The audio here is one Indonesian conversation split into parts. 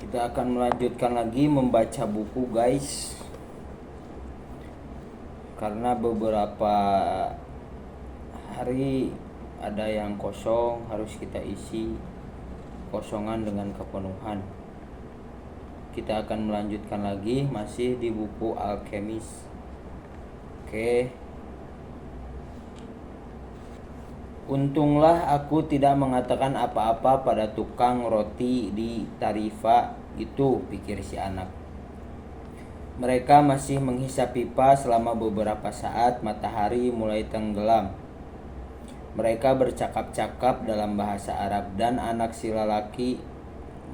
Kita akan melanjutkan lagi membaca buku, guys. Karena beberapa hari ada yang kosong, harus kita isi kosongan dengan kepenuhan. Kita akan melanjutkan lagi masih di buku Alkemis. Oke. Untunglah aku tidak mengatakan apa-apa pada tukang roti di Tarifa itu, pikir si anak. Mereka masih menghisap pipa selama beberapa saat. Matahari mulai tenggelam. Mereka bercakap-cakap dalam bahasa Arab dan anak si lelaki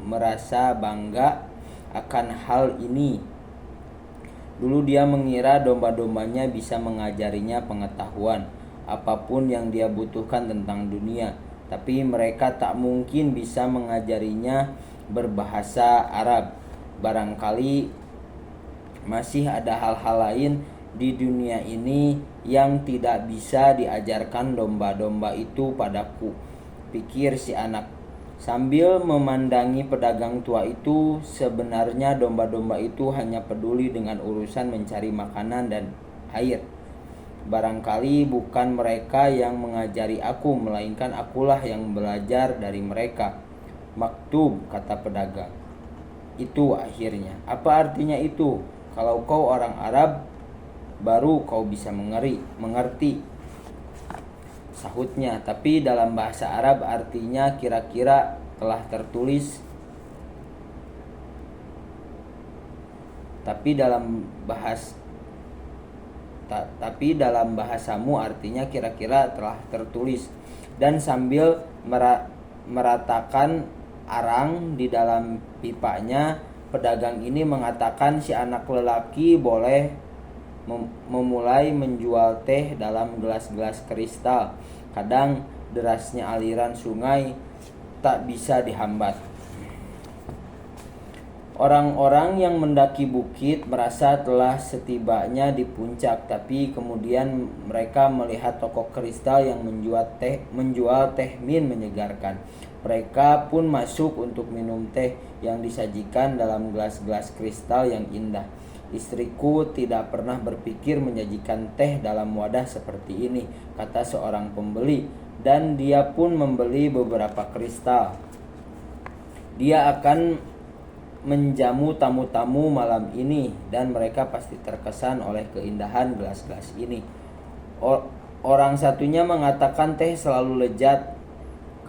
merasa bangga akan hal ini. Dulu dia mengira domba-dombanya bisa mengajarinya pengetahuan apapun yang dia butuhkan tentang dunia, tapi mereka tak mungkin bisa mengajarinya berbahasa Arab. Barangkali masih ada hal-hal lain di dunia ini yang tidak bisa diajarkan domba-domba itu padaku, pikir si anak sambil memandangi pedagang tua itu. Sebenarnya domba-domba itu hanya peduli dengan urusan mencari makanan dan air. Barangkali bukan mereka yang mengajari aku, melainkan akulah yang belajar dari mereka. Maktub, kata pedagang itu akhirnya. Apa artinya itu? Kalau kau orang Arab, baru kau bisa mengerti, sahutnya. Tapi dalam bahasa Arab artinya kira-kira telah tertulis. Tapi dalam bahasamu artinya kira-kira telah tertulis. Dan sambil meratakan arang di dalam pipanya, pedagang ini mengatakan si anak lelaki boleh memulai menjual teh dalam gelas-gelas kristal. Kadang derasnya aliran sungai tak bisa dihambat. Orang-orang yang mendaki bukit merasa telah setibanya di puncak, tapi kemudian mereka melihat toko kristal yang menjual teh min menyegarkan. Mereka pun masuk untuk minum teh yang disajikan dalam gelas-gelas kristal yang indah. Istriku tidak pernah berpikir menyajikan teh dalam wadah seperti ini, kata seorang pembeli, dan dia pun membeli beberapa kristal. Dia akan menjamu tamu-tamu malam ini dan mereka pasti terkesan oleh keindahan gelas-gelas ini. Orang satunya mengatakan teh selalu lezat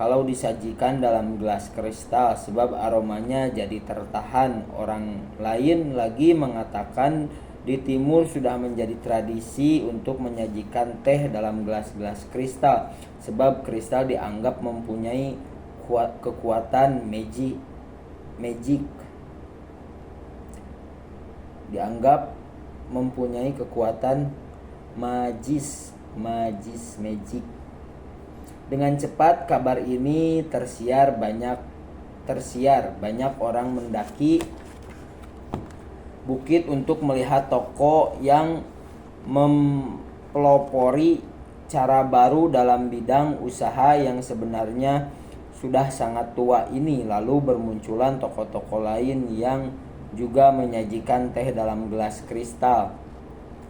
kalau disajikan dalam gelas kristal sebab aromanya jadi tertahan. Orang lain lagi mengatakan di timur sudah menjadi tradisi untuk menyajikan teh dalam gelas-gelas kristal sebab kristal dianggap mempunyai kekuatan magic. Dianggap mempunyai kekuatan magic. Dengan cepat kabar ini tersiar, banyak orang mendaki bukit untuk melihat toko yang mempelopori cara baru dalam bidang usaha yang sebenarnya sudah sangat tua ini. Lalu bermunculan toko-toko lain yang juga menyajikan teh dalam gelas kristal,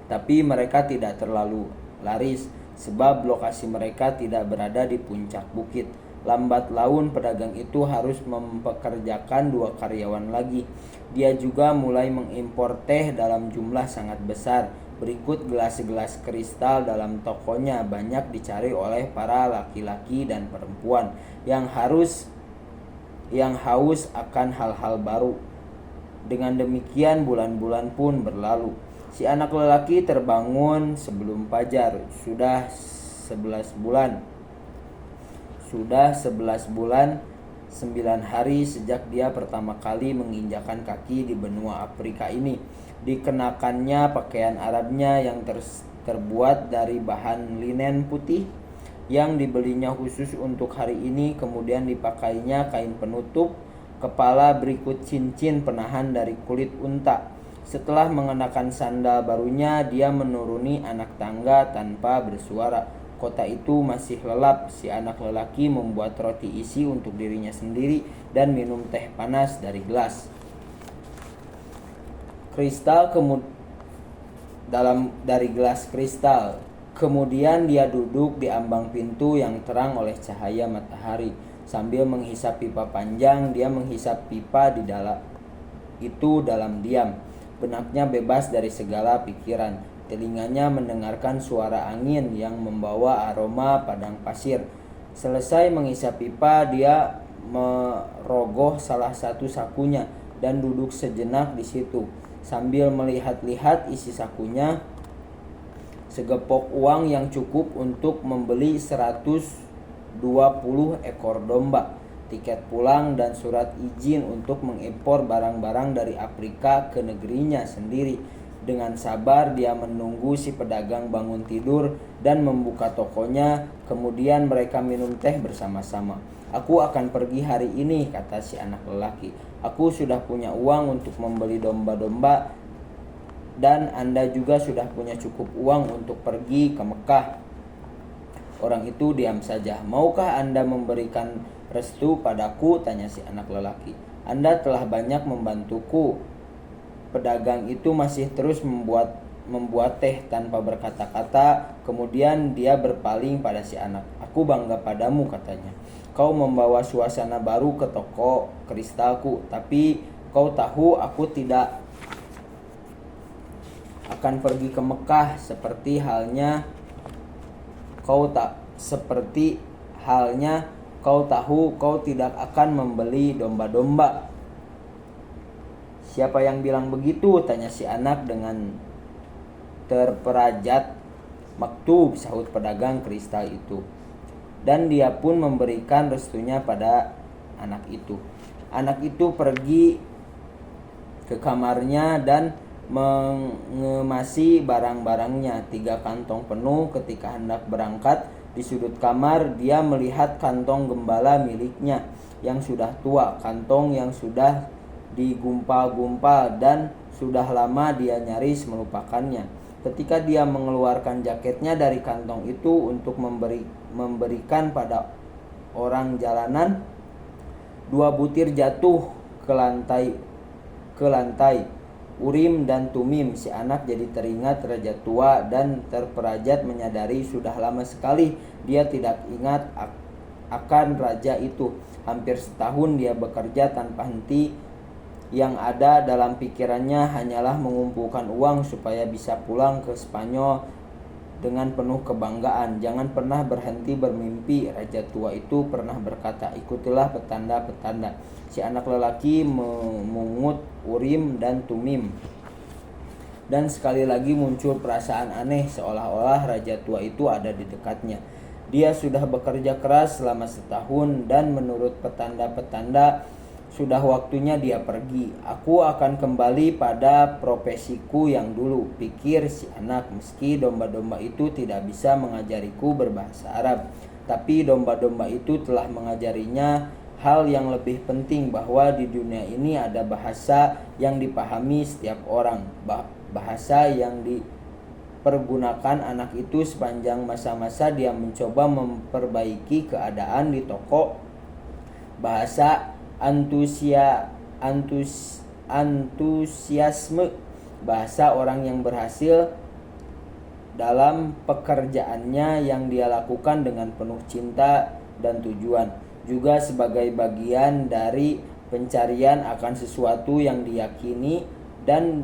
tapi mereka tidak terlalu laris sebab lokasi mereka tidak berada di puncak bukit. Lambat laun pedagang itu harus mempekerjakan 2 karyawan lagi. Dia juga mulai mengimpor teh dalam jumlah sangat besar. Berikut gelas-gelas kristal dalam tokonya banyak dicari oleh para laki-laki dan perempuan yang haus akan hal-hal baru. Dengan demikian bulan-bulan pun berlalu. Si anak lelaki terbangun sebelum fajar. Sudah 11 bulan, 9 hari sejak dia pertama kali menginjakan kaki di benua Afrika ini. Dikenakannya pakaian Arabnya yang terbuat dari bahan linen putih yang dibelinya khusus untuk hari ini. Kemudian dipakainya kain penutup kepala berikut cincin penahan dari kulit unta. Setelah mengenakan sandal barunya, dia menuruni anak tangga tanpa bersuara. Kota itu masih lelap. Si anak lelaki membuat roti isi untuk dirinya sendiri dan minum teh panas dari gelas. dari gelas kristal. Kemudian dia duduk di ambang pintu yang terang oleh cahaya matahari. Sambil menghisap pipa panjang, dia menghisap pipa di dalam diam. Benaknya bebas dari segala pikiran. Telinganya mendengarkan suara angin yang membawa aroma padang pasir. Selesai menghisap pipa, dia merogoh salah satu sakunya dan duduk sejenak di situ. Sambil melihat-lihat isi sakunya, segepok uang yang cukup untuk membeli 120 ekor domba, tiket pulang dan surat izin untuk mengimpor barang-barang dari Afrika ke negerinya sendiri. Dengan sabar dia menunggu si pedagang bangun tidur dan membuka tokonya. Kemudian mereka minum teh bersama-sama. "Aku akan pergi hari ini," kata si anak lelaki. "Aku sudah punya uang untuk membeli domba-domba dan Anda juga sudah punya cukup uang untuk pergi ke Mekah." Orang itu diam saja. "Maukah Anda memberikan restu padaku?" tanya si anak lelaki. "Anda telah banyak membantuku." Pedagang itu masih terus membuat teh tanpa berkata-kata. Kemudian dia berpaling pada si anak. "Aku bangga padamu," katanya. "Kau membawa suasana baru ke toko kristalku, tapi kau tahu aku tidak akan pergi ke Mekah seperti halnya kau tahu kau tidak akan membeli domba-domba." "Siapa yang bilang begitu?" tanya si anak dengan terperajat. "Maktub," sahut pedagang kristal itu. Dan dia pun memberikan restunya pada anak itu. Anak itu pergi ke kamarnya dan mengemasi barang-barangnya, 3 kantong penuh. Ketika hendak berangkat, di sudut kamar dia melihat kantong gembala miliknya yang sudah tua, kantong yang sudah digumpal-gumpal dan sudah lama dia nyaris melupakannya. Ketika dia mengeluarkan jaketnya dari kantong itu untuk memberikan pada orang jalanan, 2 butir jatuh ke lantai. Urim dan Tumim. Si anak jadi teringat raja tua dan terperajat menyadari sudah lama sekali dia tidak ingat akan raja itu. Hampir setahun dia bekerja tanpa henti. Yang ada dalam pikirannya hanyalah mengumpulkan uang supaya bisa pulang ke Spanyol dengan penuh kebanggaan. "Jangan pernah berhenti bermimpi," raja tua itu pernah berkata. "Ikutilah petanda-petanda." Si anak lelaki memungut Urim dan Tumim. Dan sekali lagi muncul perasaan aneh, seolah-olah raja tua itu ada di dekatnya. Dia sudah bekerja keras selama setahun dan menurut petanda-petanda sudah waktunya dia pergi. "Aku akan kembali pada profesiku yang dulu," pikir si anak. "Meski domba-domba itu tidak bisa mengajariku berbahasa Arab, tapi domba-domba itu telah mengajarinya hal yang lebih penting, bahwa di dunia ini ada bahasa yang dipahami setiap orang, bahasa yang dipergunakan anak itu sepanjang masa-masa dia mencoba memperbaiki keadaan di toko. Bahasa antusiasme, bahasa orang yang berhasil dalam pekerjaannya yang dia lakukan dengan penuh cinta dan tujuan, juga sebagai bagian dari pencarian akan sesuatu yang diyakini dan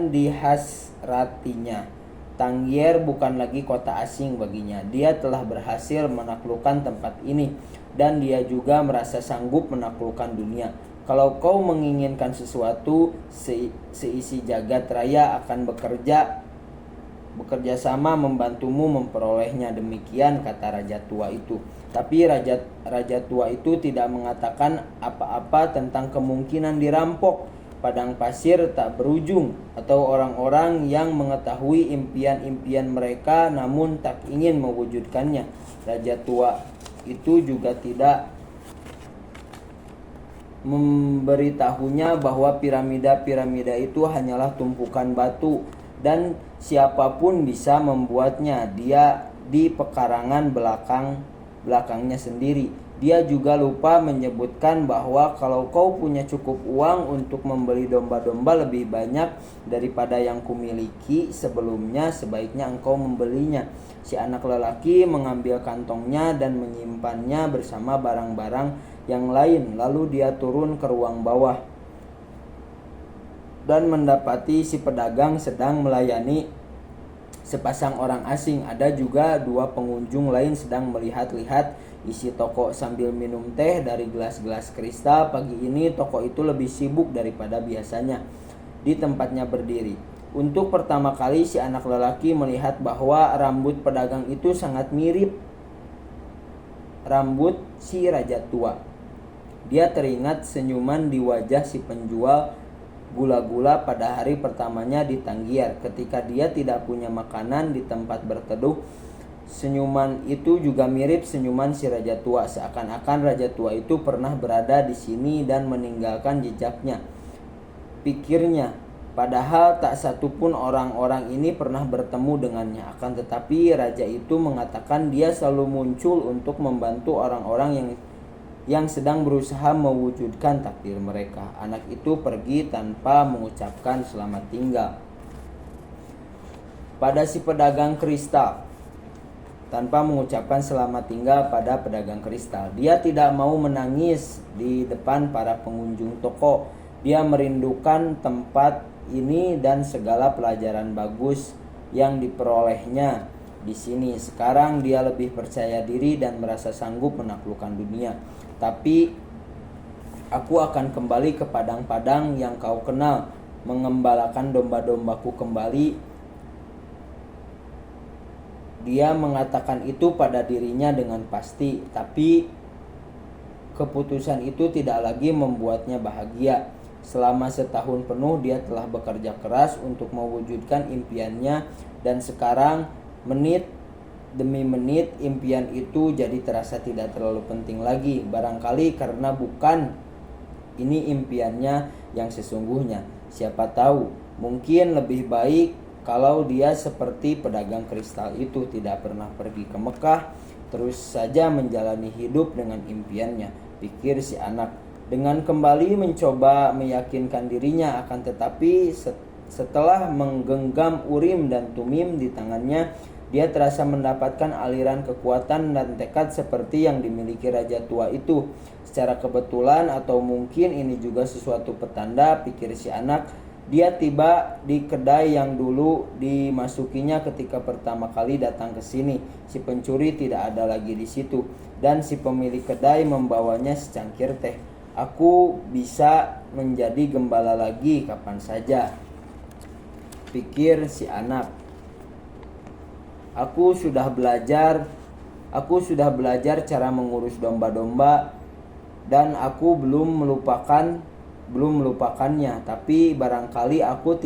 dihasratinya. Tangier bukan lagi kota asing baginya. Dia telah berhasil menaklukkan tempat ini, dan dia juga merasa sanggup menaklukkan dunia. Kalau kau menginginkan sesuatu, seisi jagat raya akan bekerja sama membantumu memperolehnya. Demikian kata raja tua itu. Tapi raja tua itu tidak mengatakan apa-apa tentang kemungkinan dirampok padang pasir tak berujung, atau orang-orang yang mengetahui impian-impian mereka namun tak ingin mewujudkannya. Raja tua itu juga tidak memberitahunya bahwa piramida-piramida itu hanyalah tumpukan batu dan siapapun bisa membuatnya. Dia di pekarangan belakangnya sendiri. Dia juga lupa menyebutkan bahwa kalau kau punya cukup uang untuk membeli domba-domba lebih banyak daripada yang kumiliki sebelumnya, sebaiknya engkau membelinya. Si anak lelaki mengambil kantongnya dan menyimpannya bersama barang-barang yang lain. Lalu dia turun ke ruang bawah dan mendapati si pedagang sedang melayani sepasang orang asing. Ada juga dua pengunjung lain sedang melihat-lihat isi toko sambil minum teh dari gelas-gelas kristal. Pagi ini toko itu lebih sibuk daripada biasanya di tempatnya berdiri. Untuk pertama kali si anak lelaki melihat bahwa rambut pedagang itu sangat mirip rambut si raja tua. Dia teringat senyuman di wajah si penjual gula-gula pada hari pertamanya di Tanggiar ketika dia tidak punya makanan di tempat berteduh. Senyuman itu juga mirip senyuman si raja tua, seakan-akan raja tua itu pernah berada di sini dan meninggalkan jejaknya, pikirnya. Padahal tak satu pun orang-orang ini pernah bertemu dengannya. Akan tetapi raja itu mengatakan dia selalu muncul untuk membantu orang-orang yang sedang berusaha mewujudkan takdir mereka. Anak itu pergi tanpa mengucapkan selamat tinggal pada si pedagang kristal. Pada pedagang kristal. Dia tidak mau menangis di depan para pengunjung toko. Dia merindukan tempat ini dan segala pelajaran bagus yang diperolehnya di sini. Sekarang dia lebih percaya diri dan merasa sanggup menaklukkan dunia. Tapi aku akan kembali ke padang-padang yang kau kenal, mengembalakan domba-dombaku kembali. Dia mengatakan itu pada dirinya dengan pasti, tapi keputusan itu tidak lagi membuatnya bahagia. Selama setahun penuh dia telah bekerja keras untuk mewujudkan impiannya, dan sekarang menit demi menit impian itu jadi terasa tidak terlalu penting lagi. Barangkali karena bukan ini impiannya yang sesungguhnya. Siapa tahu, mungkin lebih baik kalau dia seperti pedagang kristal itu, tidak pernah pergi ke Mekah, terus saja menjalani hidup dengan impiannya, pikir si anak. Dengan kembali mencoba meyakinkan dirinya, akan tetapi setelah menggenggam Urim dan Tumim di tangannya, dia terasa mendapatkan aliran kekuatan dan tekad seperti yang dimiliki raja tua itu. Secara kebetulan atau mungkin ini juga sesuatu petanda, pikir si anak, dia tiba di kedai yang dulu dimasukinya ketika pertama kali datang ke sini. Si pencuri tidak ada lagi di situ dan si pemilik kedai membawanya secangkir teh. Aku bisa menjadi gembala lagi kapan saja, pikir si anak. Aku sudah belajar cara mengurus domba-domba dan aku belum melupakannya, tapi barangkali aku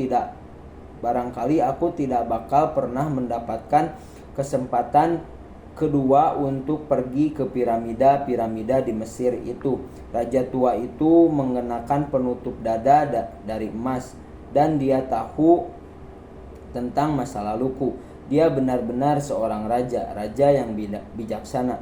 tidak bakal pernah mendapatkan kesempatan kedua untuk pergi ke piramida di Mesir itu. Raja tua itu mengenakan penutup dada dari emas dan dia tahu tentang masa laluku. Dia benar-benar seorang raja yang bijaksana.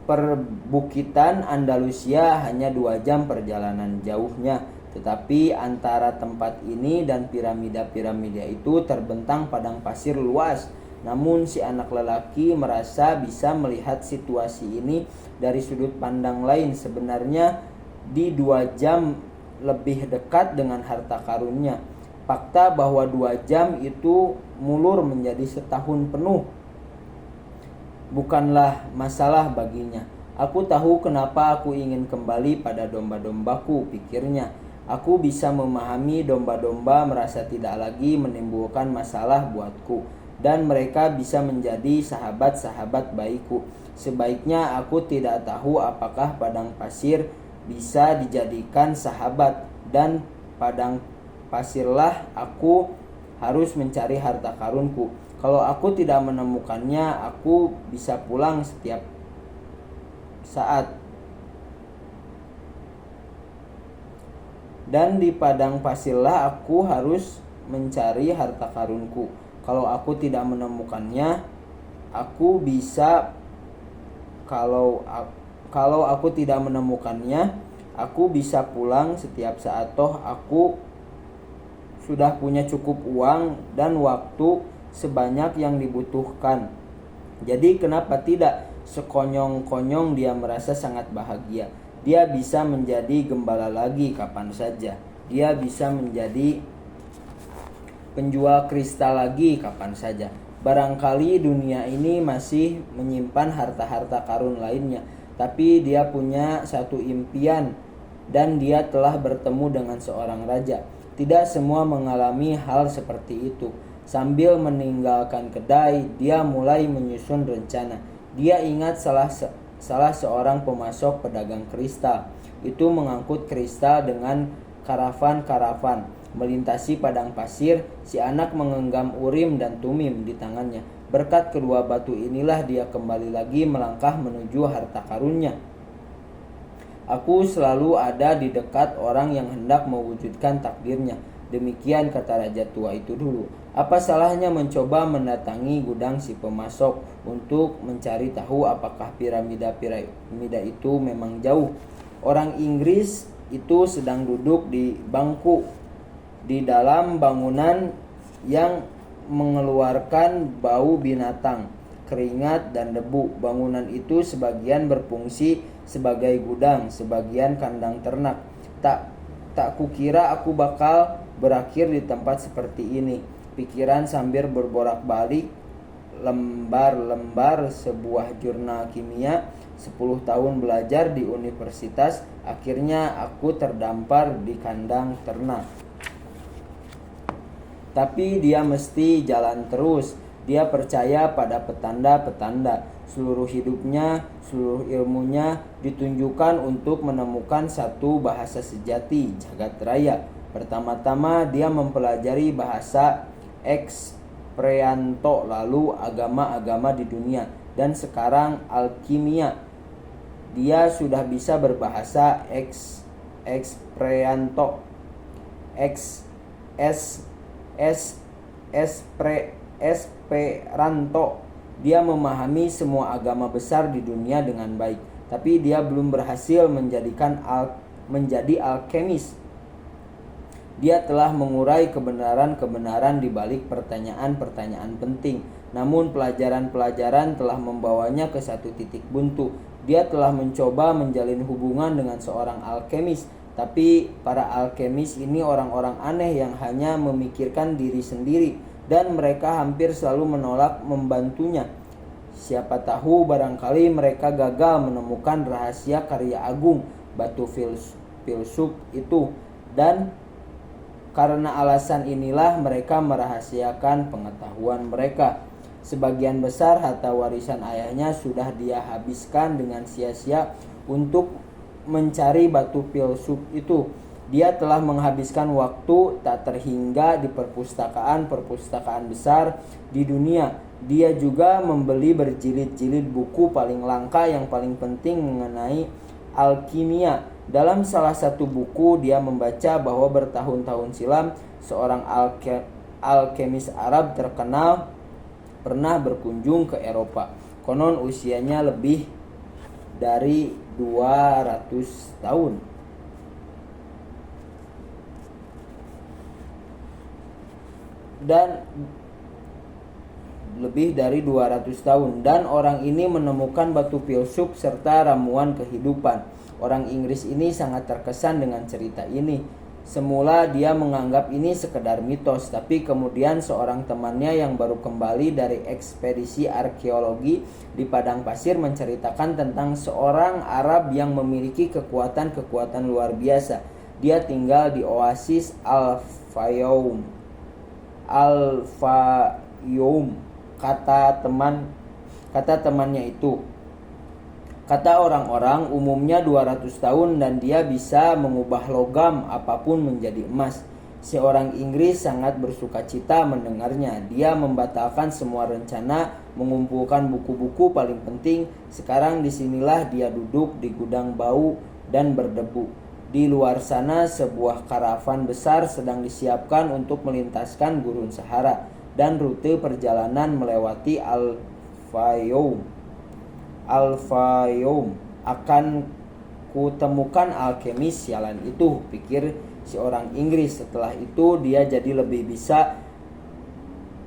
Perbukitan Andalusia hanya 2 jam perjalanan jauhnya, tetapi antara tempat ini dan piramida-piramida itu terbentang padang pasir luas. Namun si anak lelaki merasa bisa melihat situasi ini dari sudut pandang lain. Sebenarnya di 2 jam lebih dekat dengan harta karunnya. Fakta bahwa 2 jam itu mulur menjadi setahun penuh bukanlah masalah baginya. Aku tahu kenapa aku ingin kembali pada domba-dombaku, pikirnya. Aku bisa memahami domba-domba merasa tidak lagi menimbulkan masalah buatku, dan mereka bisa menjadi sahabat-sahabat baikku. Sebaiknya aku tidak tahu apakah padang pasir bisa dijadikan sahabat, dan padang pasirlah aku harus mencari harta karunku. Kalau aku tidak menemukannya, aku bisa pulang setiap saat. Dan di padang pasirlah aku harus mencari harta karunku. Kalau aku tidak menemukannya, aku bisa Kalau aku tidak menemukannya, aku bisa pulang setiap saat. Toh aku sudah punya cukup uang dan waktu sebanyak yang dibutuhkan. Jadi kenapa tidak? Sekonyong-konyong dia merasa sangat bahagia. Dia bisa menjadi gembala lagi kapan saja. Dia bisa menjadi penjual kristal lagi kapan saja. Barangkali dunia ini masih menyimpan harta-harta karun lainnya, tapi dia punya satu impian dan dia telah bertemu dengan seorang raja. Tidak semua mengalami hal seperti itu. Sambil meninggalkan kedai, dia mulai menyusun rencana. Dia ingat salah seorang pemasok pedagang kristal itu mengangkut kristal dengan karavan-karavan melintasi padang pasir. Si anak menggenggam Urim dan Tumim di tangannya. Berkat kedua batu inilah dia kembali lagi melangkah menuju harta karunnya. Aku selalu ada di dekat orang yang hendak mewujudkan takdirnya. Demikian kata raja tua itu dulu. Apa salahnya mencoba mendatangi gudang si pemasok untuk mencari tahu apakah piramida itu memang jauh. Orang Inggris itu sedang duduk di bangku di dalam bangunan yang mengeluarkan bau binatang, keringat dan debu. Bangunan itu sebagian berfungsi sebagai gudang, sebagian kandang ternak. Tak kukira aku bakal berakhir di tempat seperti ini, pikiran sambil berbolak-balik lembar-lembar sebuah jurnal kimia. 10 tahun belajar di universitas, akhirnya aku terdampar di kandang ternak. Tapi dia mesti jalan terus. Dia percaya pada petanda-petanda. Seluruh hidupnya, seluruh ilmunya ditunjukkan untuk menemukan satu bahasa sejati jagat raya. Pertama-tama dia mempelajari bahasa Esperanto, lalu agama-agama di dunia, dan sekarang alkimia. Dia sudah bisa berbahasa Esperanto. Esperanto. Dia memahami semua agama besar di dunia dengan baik, tapi dia belum berhasil menjadi alkemis. Dia telah mengurai kebenaran-kebenaran di balik pertanyaan-pertanyaan penting, namun pelajaran-pelajaran telah membawanya ke satu titik buntu. Dia telah mencoba menjalin hubungan dengan seorang alkemis, tapi para alkemis ini orang-orang aneh yang hanya memikirkan diri sendiri, dan mereka hampir selalu menolak membantunya. Siapa tahu barangkali mereka gagal menemukan rahasia karya agung batu filsuf itu, dan karena alasan inilah mereka merahasiakan pengetahuan mereka. Sebagian besar harta warisan ayahnya sudah dia habiskan dengan sia-sia untuk mencari batu filsuf itu. Dia telah menghabiskan waktu tak terhingga di perpustakaan besar di dunia. Dia juga membeli berjilid-jilid buku paling langka yang paling penting mengenai alkimia. Dalam salah satu buku dia membaca bahwa bertahun-tahun silam seorang alkemis Arab terkenal pernah berkunjung ke Eropa. Konon usianya lebih dari 200 tahun. Dan orang ini menemukan batu filsuf serta ramuan kehidupan. Orang Inggris ini sangat terkesan dengan cerita ini. Semula dia menganggap ini sekedar mitos, tapi kemudian seorang temannya yang baru kembali dari ekspedisi arkeologi di padang pasir menceritakan tentang seorang Arab yang memiliki kekuatan-kekuatan luar biasa. Dia tinggal di oasis Al-Fayoum. Kata temannya itu. Kata orang-orang umumnya 200 tahun dan dia bisa mengubah logam apapun menjadi emas. Seorang Inggris sangat bersukacita mendengarnya. Dia membatalkan semua rencana mengumpulkan buku-buku paling penting. Sekarang disinilah dia duduk di gudang bau dan berdebu. Di luar sana sebuah karavan besar sedang disiapkan untuk melintaskan gurun Sahara dan rute perjalanan melewati Al-Fayoum. Al-Fayoum, akan kutemukan alkemis sialan itu, pikir si orang Inggris. Setelah itu dia jadi lebih bisa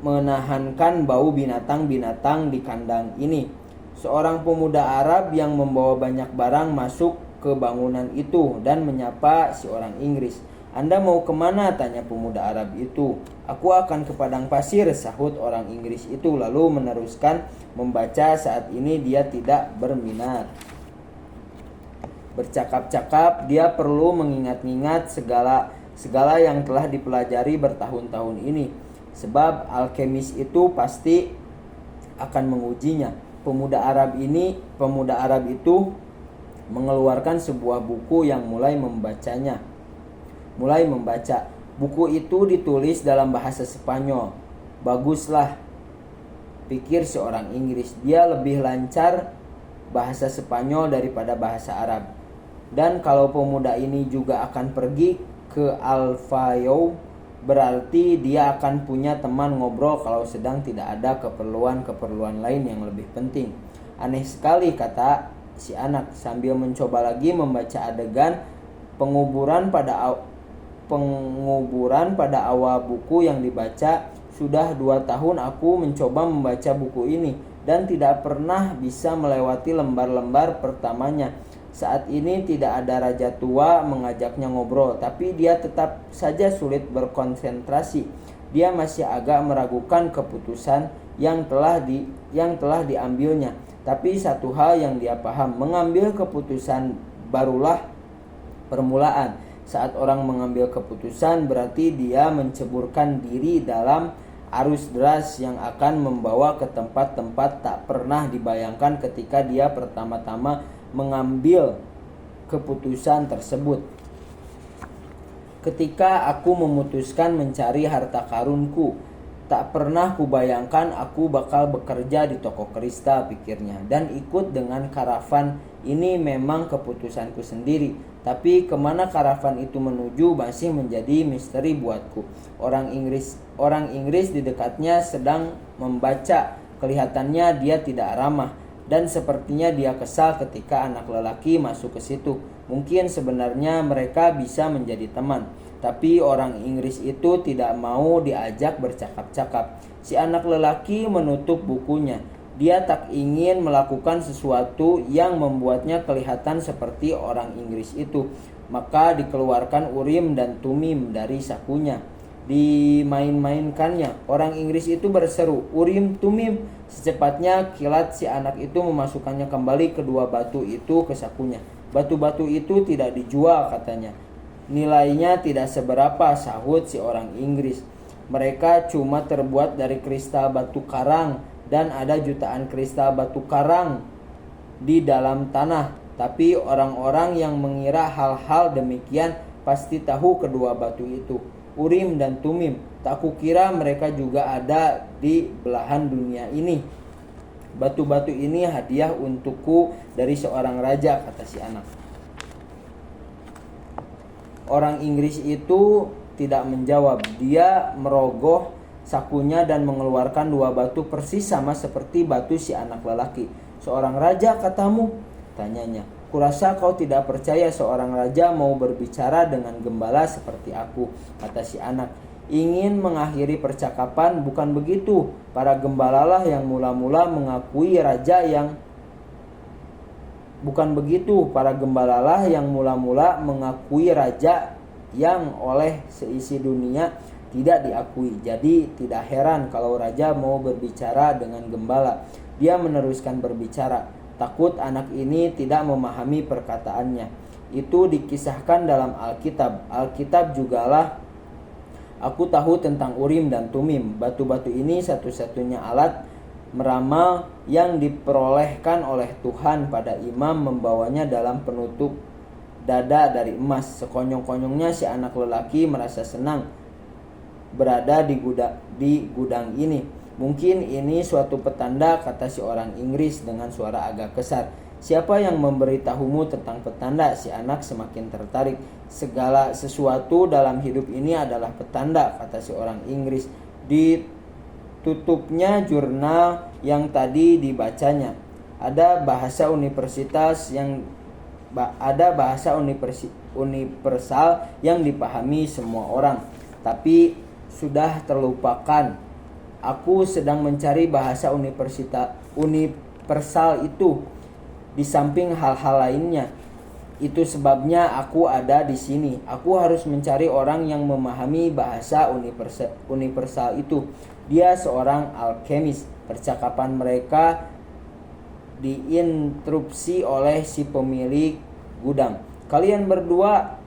menahankan bau binatang-binatang di kandang ini. Seorang pemuda Arab yang membawa banyak barang masuk ke bangunan itu dan menyapa si orang Inggris. "Anda mau kemana?" tanya pemuda Arab itu. "Aku akan ke padang pasir," sahut orang Inggris itu, lalu meneruskan membaca. Saat ini dia tidak berminat bercakap-cakap. Dia perlu mengingat-ingat segala yang telah dipelajari bertahun-tahun ini, sebab alkemis itu pasti akan mengujinya. Pemuda Arab itu mengeluarkan sebuah buku yang mulai membaca. Buku itu ditulis dalam bahasa Spanyol. "Baguslah," pikir seorang Inggris. Dia lebih lancar bahasa Spanyol daripada bahasa Arab. Dan kalau pemuda ini juga akan pergi ke Al-Fayoum, berarti dia akan punya teman ngobrol kalau sedang tidak ada keperluan lain yang lebih penting. "Aneh sekali," kata si anak sambil mencoba lagi membaca adegan penguburan pada awal buku yang dibaca. "Sudah 2 tahun aku mencoba membaca buku ini dan tidak pernah bisa melewati lembar-lembar pertamanya. Saat ini tidak ada raja tua mengajaknya ngobrol, tapi dia tetap saja sulit berkonsentrasi. Dia masih agak meragukan keputusan yang telah diambilnya. Tapi satu hal yang dia paham, mengambil keputusan barulah permulaan. Saat orang mengambil keputusan, berarti dia menceburkan diri dalam arus deras yang akan membawa ke tempat-tempat tak pernah dibayangkan ketika dia pertama-tama mengambil keputusan tersebut. Ketika aku memutuskan mencari harta karunku, tak pernah kubayangkan aku bakal bekerja di toko kristal," pikirnya, "dan ikut dengan karavan ini memang keputusanku sendiri. Tapi kemana karavan itu menuju masih menjadi misteri buatku. Orang Inggris di dekatnya sedang membaca. Kelihatannya dia tidak ramah, dan sepertinya dia kesal ketika anak lelaki masuk ke situ. Mungkin sebenarnya mereka bisa menjadi teman, tapi orang Inggris itu tidak mau diajak bercakap-cakap." Si anak lelaki menutup bukunya. Dia tak ingin melakukan sesuatu yang membuatnya kelihatan seperti orang Inggris itu. Maka dikeluarkan Urim dan Tumim dari sakunya. Dimain-mainkannya. Orang Inggris itu berseru, "Urim, Tumim!" Secepatnya kilat si anak itu memasukkannya kembali kedua batu itu ke sakunya. "Batu-batu itu tidak dijual," katanya. "Nilainya tidak seberapa," sahut si orang Inggris. "Mereka cuma terbuat dari kristal batu karang, dan ada jutaan kristal batu karang di dalam tanah. Tapi orang-orang yang mengira hal-hal demikian pasti tahu kedua batu itu, Urim dan Tumim. Tak kukira mereka juga ada di belahan dunia ini. Batu-batu ini hadiah untukku dari seorang raja," kata si anak. Orang Inggris itu tidak menjawab. Dia merogoh sakunya dan mengeluarkan 2 batu persis sama seperti batu si anak lelaki. "Seorang raja katamu?" tanyanya. "Kurasa kau tidak percaya seorang raja mau berbicara dengan gembala seperti aku," kata si anak. "Ingin mengakhiri percakapan, bukan begitu? Para gembalalah yang mula-mula mengakui raja yang yang oleh seisi dunia tidak diakui. Jadi tidak heran kalau raja mau berbicara dengan gembala." Dia meneruskan berbicara. Takut anak ini tidak memahami perkataannya. Itu dikisahkan dalam Alkitab. Alkitab jugalah aku tahu tentang Urim dan Tumim. Batu-batu ini satu-satunya alat meramal yang diperolehkan oleh Tuhan pada imam membawanya dalam penutup dada dari emas. Sekonyong-konyongnya si anak lelaki merasa senang berada di gudang ini. "Mungkin ini suatu petanda," kata si orang Inggris dengan suara agak kesar. "Siapa yang memberitahumu tentang petanda?" Si anak semakin tertarik. "Segala sesuatu dalam hidup ini adalah petanda," kata si orang Inggris. Ditutupnya jurnal yang tadi dibacanya. Ada bahasa universal yang dipahami semua orang, tapi sudah terlupakan. Aku sedang mencari bahasa universal itu di samping hal-hal lainnya. Itu sebabnya aku ada di sini. Aku harus mencari orang yang memahami bahasa universal itu. Dia seorang alkemis. Percakapan mereka diinterupsi oleh si pemilik gudang. Kalian berdua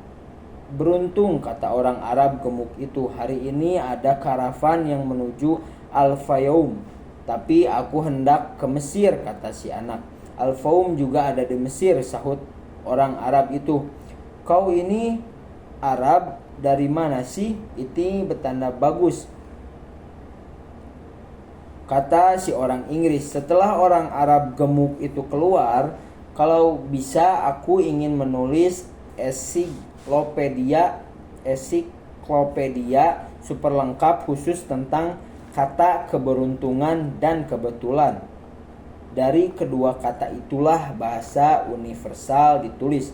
beruntung, kata orang Arab gemuk itu. Hari ini ada karavan yang menuju Al-Fayoum, tapi aku hendak ke Mesir, kata si anak. Al-Fayoum juga ada di Mesir, sahut orang Arab itu. Kau ini Arab dari mana sih? Itu bertanda bagus, kata si orang Inggris. Setelah orang Arab gemuk itu keluar, kalau bisa aku ingin menulis ensiklopedia super lengkap khusus tentang kata keberuntungan dan kebetulan. Dari kedua kata itulah bahasa universal ditulis.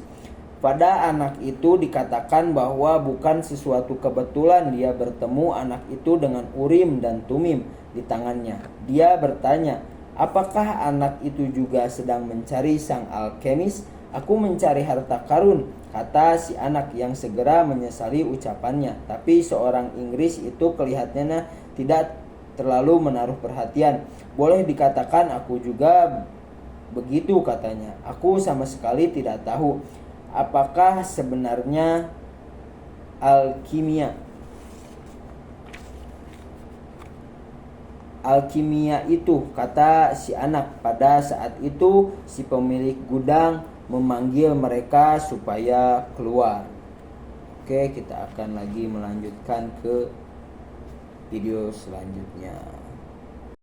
Pada anak itu dikatakan bahwa bukan sesuatu kebetulan dia bertemu anak itu dengan Urim dan Tumim di tangannya. Dia bertanya, apakah anak itu juga sedang mencari sang alkemis? Aku mencari harta karun, kata si anak yang segera menyesali ucapannya. Tapi seorang Inggris itu kelihatannya tidak terlalu menaruh perhatian. Boleh dikatakan aku juga begitu, katanya. Aku sama sekali tidak tahu apakah sebenarnya alkimia itu, kata si anak. Pada saat itu si pemilik gudang memanggil mereka supaya keluar. Oke, kita akan lagi melanjutkan ke video selanjutnya.